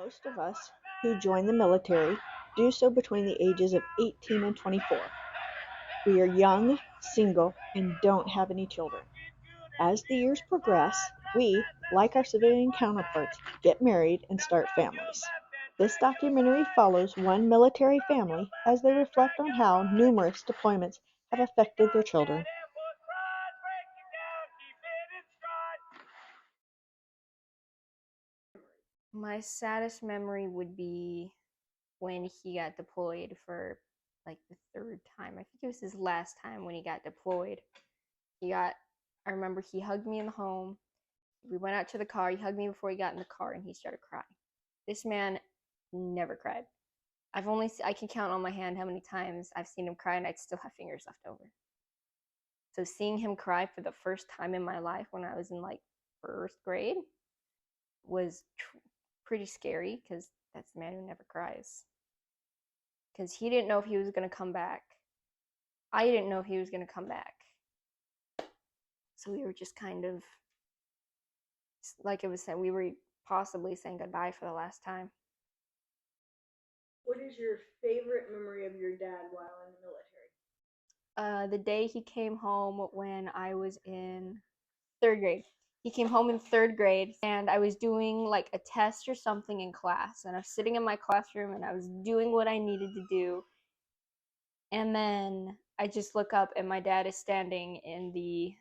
Most of us who join the military do so between the ages of 18 and 24. We are young, single, and don't have any children. As the years progress, we, like our civilian counterparts, get married and start families. This documentary follows one military family as they reflect on how numerous deployments have affected their children. My saddest memory would be when he got deployed for like the third time. I think it was his last time when he got deployed. I remember he hugged me in the home. We went out to the car. He hugged me before he got in the car and he started crying. This man never cried. I can count on my hand how many times I've seen him cry and I'd still have fingers left over. So seeing him cry for the first time in my life when I was in like first grade was pretty scary because that's the man who never cries. Because he didn't know if he was going to come back. I didn't know if he was going to come back. So we were just kind of, like it was said, we were possibly saying goodbye for the last time. What is your favorite memory of your dad while in the military? The day he came home when I was in third grade. He came home in third grade and I was doing like a test or something in class. And I was sitting in my classroom and I was doing what I needed to do. And then I just look up and my dad is standing in the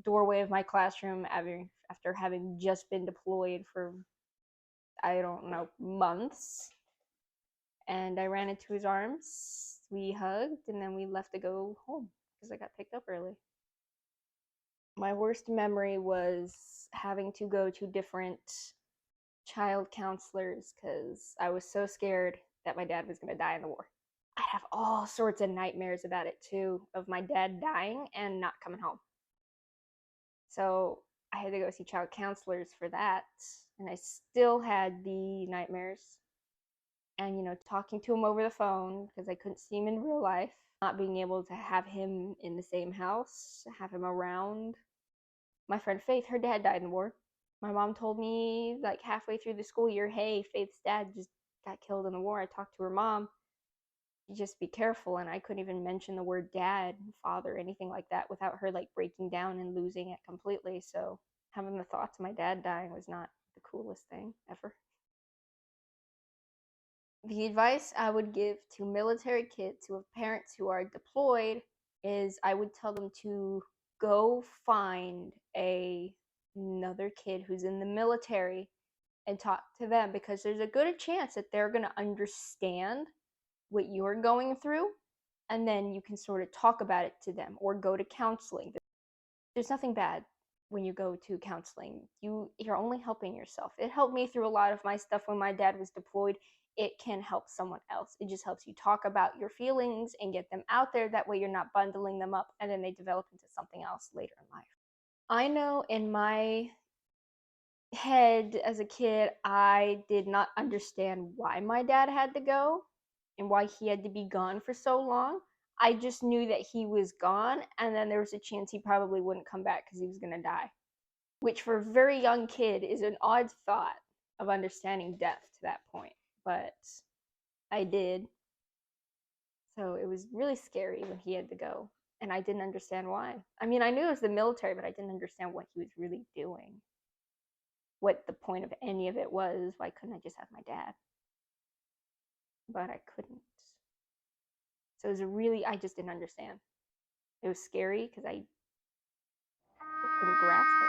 doorway of my classroom after having just been deployed for, I don't know, months. And I ran into his arms. We hugged and then we left to go home because I got picked up early. My worst memory was having to go to different child counselors because I was so scared that my dad was going to die in the war. I'd have all sorts of nightmares about it too, of my dad dying and not coming home. So I had to go see child counselors for that, and I still had the nightmares. And talking to him over the phone because I couldn't see him in real life, not being able to have him in the same house, have him around. My friend Faith, her dad died in the war. My mom told me like halfway through the school year, hey, Faith's dad just got killed in the war. I talked to her mom. Just be careful, and I couldn't even mention the word dad, father, anything like that without her like breaking down and losing it completely. So having the thoughts of my dad dying was not the coolest thing ever. The advice I would give to military kids who have parents who are deployed is I would tell them to go find another kid who's in the military and talk to them, because there's a good chance that they're going to understand what you're going through, and then you can sort of talk about it to them or go to counseling. There's nothing bad when you go to counseling. You're only helping yourself. It helped me through a lot of my stuff when my dad was deployed. It can help someone else. It just helps you talk about your feelings and get them out there. That way you're not bundling them up and then they develop into something else later in life. I know in my head as a kid, I did not understand why my dad had to go and why he had to be gone for so long. I just knew that he was gone, and then there was a chance he probably wouldn't come back because he was going to die, which for a very young kid is an odd thought of understanding death to that point. But I did. So it was really scary when he had to go, and I didn't understand why. I mean, I knew it was the military, but I didn't understand what he was really doing, what the point of any of it was. Why couldn't I just have my dad? But I couldn't. So it was I just didn't understand. It was scary because I couldn't grasp it.